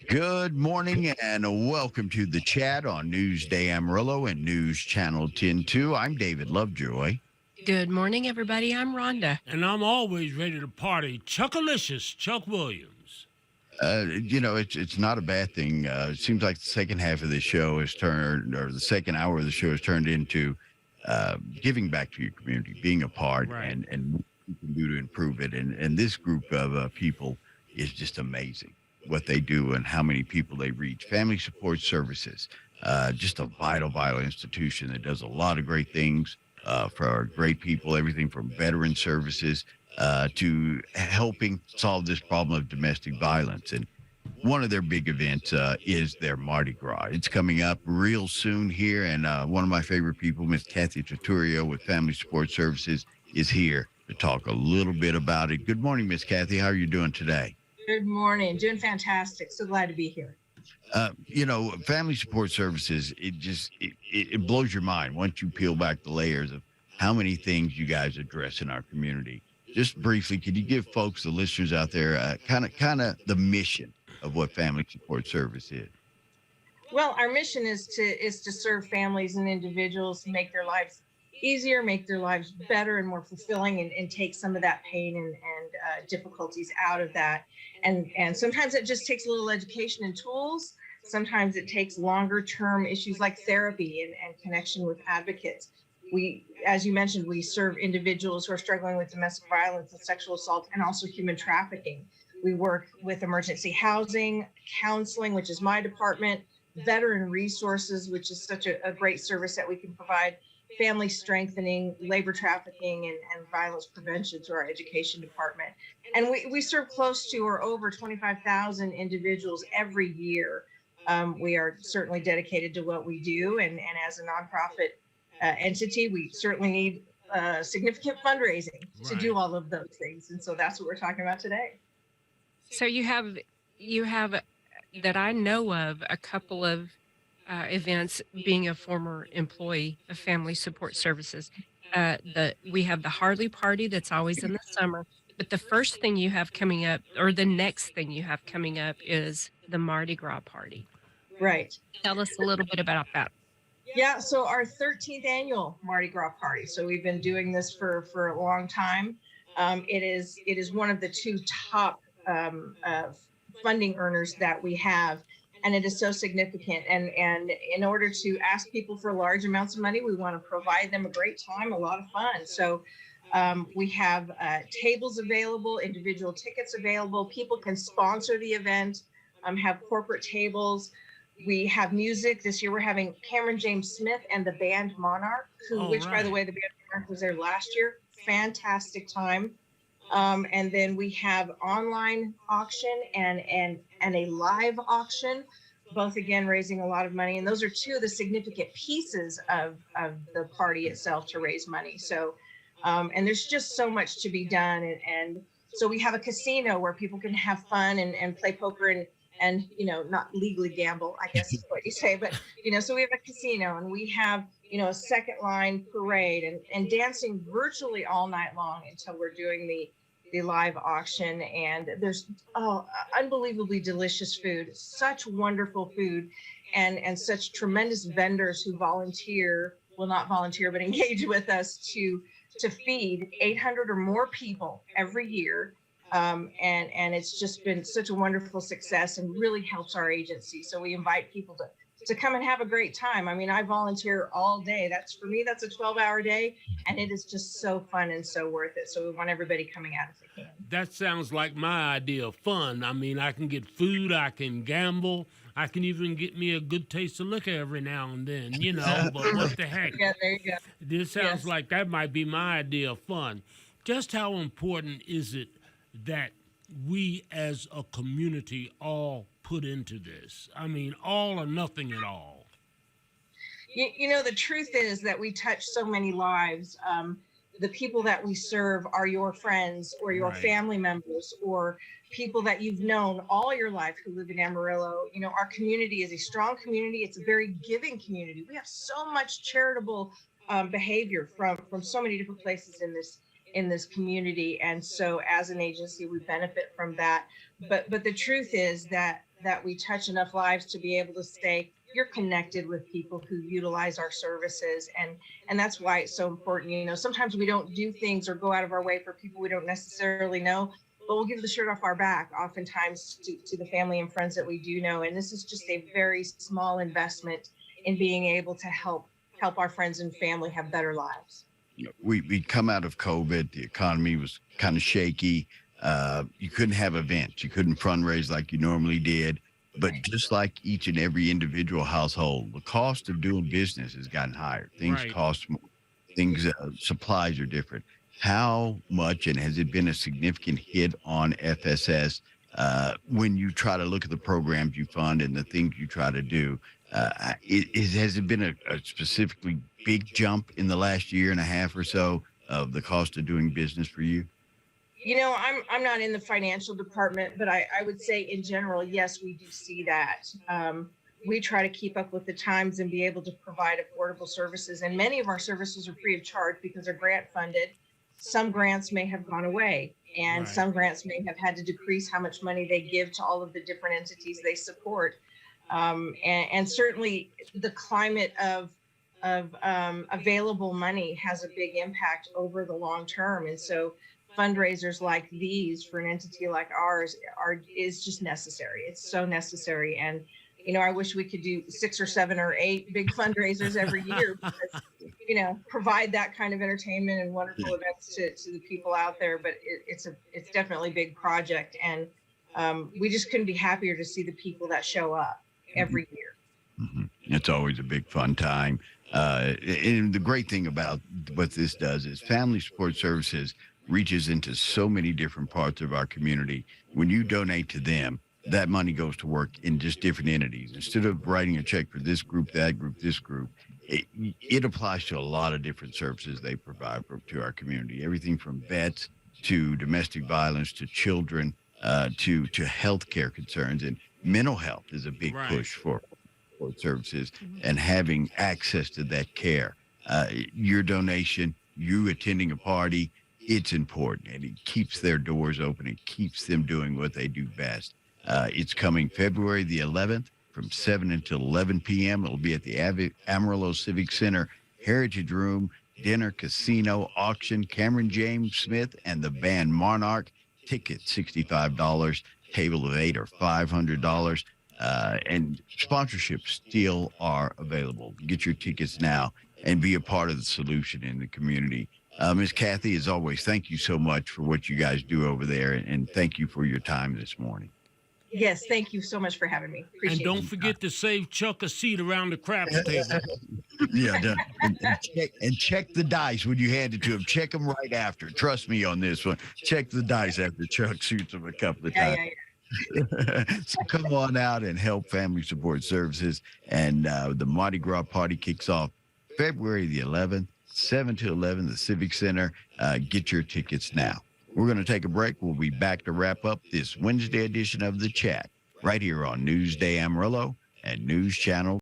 Good morning and welcome to the chat on Newsday Amarillo and News Channel 10-2. I'm David Lovejoy. Good morning, everybody. I'm Rhonda. And I'm always ready to party. Chuckalicious Chuck Williams. It's not a bad thing. It seems like the second half of the show has turned, or the second hour of the show has turned into giving back to your community, being a part, Right. and what you can do to improve it. And this group of people is just amazing. What they do and how many people they reach. Family Support Services, just a vital institution that does a lot of great things for our great people, everything from veteran services to helping solve this problem of domestic violence. And one of their big events is their Mardi Gras. It's coming up real soon here. And one of my favorite people, Miss Kathy Tortoreo with Family Support Services, is here to talk a little bit about it. Good morning, Miss Kathy. How are you doing today? Good morning. Doing fantastic. So glad to be here. Family Support Services, it blows your mind once you peel back the layers of how many things you guys address in our community. Just briefly, could you give folks, the listeners out there, kind of the mission of what Family Support Service is? Well, our mission is to serve families and individuals, make their lives easier, make their lives better and more fulfilling, and take some of that pain and difficulties out of that. And sometimes it just takes a little education and tools. Sometimes it takes longer term issues like therapy and connection with advocates. We, as you mentioned, we serve individuals who are struggling with domestic violence and sexual assault and also human trafficking. We work with emergency housing, counseling, which is my department, veteran resources, which is such a great service that we can provide, family strengthening, labor trafficking, and violence prevention through our education department. And we serve close to or over 25,000 individuals every year. We are certainly dedicated to what we do. And as a nonprofit entity, we certainly need significant fundraising to do all of those things. And so that's what we're talking about today. So you have that I know of a couple of events. Being a former employee of Family Support Services, we have the Harley Party that's always in the summer. But the first thing you have coming up, or the next thing you have coming up, is the Mardi Gras party. Right. Tell us a little bit about that. Yeah, so our 13th annual Mardi Gras party. So we've been doing this for a long time. It is one of the two top funding earners that we have, and it is so significant. And in order to ask people for large amounts of money, we want to provide them a great time, a lot of fun. So we have tables available, individual tickets available. People can sponsor the event, have corporate tables. We have music. This year we're having Cameron James Smith and the band Monarch, by the way, the band Monarch was there last year. Fantastic time. And then we have online auction and a live auction, both again raising a lot of money. And those are two of the significant pieces of the party itself to raise money. So, and there's just so much to be done. And so we have a casino where people can have fun and play poker and not legally gamble, I guess is what you say, but so we have a casino, and we have a second line parade and dancing virtually all night long until we're doing the live auction. And there's unbelievably delicious food, such wonderful food, and such tremendous vendors who not volunteer, but engage with us to feed 800 or more people every year. And it's just been such a wonderful success and really helps our agency. So we invite people to come and have a great time. I mean, I volunteer all day. For me, that's a 12-hour day, and it is just so fun and so worth it. So we want everybody coming out if they can. That sounds like my idea of fun. I mean, I can get food, I can gamble, I can even get me a good taste of liquor every now and then, but what the heck? Yeah, there you go. This sounds like that might be my idea of fun. Just how important is it that we as a community all put into this? I mean, all or nothing at all. The truth is that we touch so many lives. The people that we serve are your friends or your family members or people that you've known all your life who live in Amarillo. Our community is a strong community. It's a very giving community. We have so much charitable behavior from so many different places in this community. And so as an agency, we benefit from that. But the truth is that that we touch enough lives to be able to say you're connected with people who utilize our services, and that's why it's so important. You know, sometimes we don't do things or go out of our way for people we don't necessarily know, but we'll give the shirt off our back oftentimes to the family and friends that we do know. And this is just a very small investment in being able to help our friends and family have better lives. We come out of COVID. The economy was kind of shaky. You couldn't have events. You couldn't fundraise like you normally did. But just like each and every individual household, the cost of doing business has gotten higher. Things Right. cost more. Things, supplies are different. How much, and has it been a significant hit on FSS when you try to look at the programs you fund and the things you try to do? Has it been a specifically big jump in the last year and a half or so of the cost of doing business for you? You know, I'm not in the financial department, but I would say in general, yes, we do see that. We try to keep up with the times and be able to provide affordable services. And many of our services are free of charge because they're grant funded. Some grants may have gone away, and Right. some grants may have had to decrease how much money they give to all of the different entities they support. And certainly the climate of available money has a big impact over the long term. And so fundraisers like these for an entity like ours is just necessary. It's so necessary. And you know, I wish we could do 6 or 7 or 8 big fundraisers every year because, you know, provide that kind of entertainment and wonderful events to the people out there. But it's definitely a big project, and we just couldn't be happier to see the people that show up every year. It's always a big fun time. And the great thing about what this does is Family Support Services reaches into so many different parts of our community. When you donate to them, that money goes to work in just different entities. Instead of writing a check for this group, that group, this group, it applies to a lot of different services they provide to our community. Everything from vets to domestic violence to children to healthcare concerns, and mental health is a big Right. push for services and having access to that care. Your donation, you attending a party, it's important, and it keeps their doors open. It keeps them doing what they do best. It's coming February the 11th from 7 until 11 p.m. It'll be at the Amarillo Civic Center Heritage Room, dinner, casino, auction, Cameron James Smith, and the band Monarch. Tickets, $65. Table of 8 or $500. And sponsorships still are available. Get your tickets now and be a part of the solution in the community. Ms. Kathy, as always, thank you so much for what you guys do over there, and thank you for your time this morning. Yes, thank you so much for having me. And Appreciate don't it. forget to save Chuck a seat around the craps table. Yeah, and check the dice when you hand it to him. Check them right after. Trust me on this one. Check the dice after Chuck shoots them a couple of Yeah, times. yeah, yeah. So come on out and help Family Support Services. And the Mardi Gras party kicks off February the 11th, 7 to 11, the Civic Center. Get your tickets now. We're going to take a break. We'll be back to wrap up this Wednesday edition of The Chat right here on Newsday Amarillo and News Channel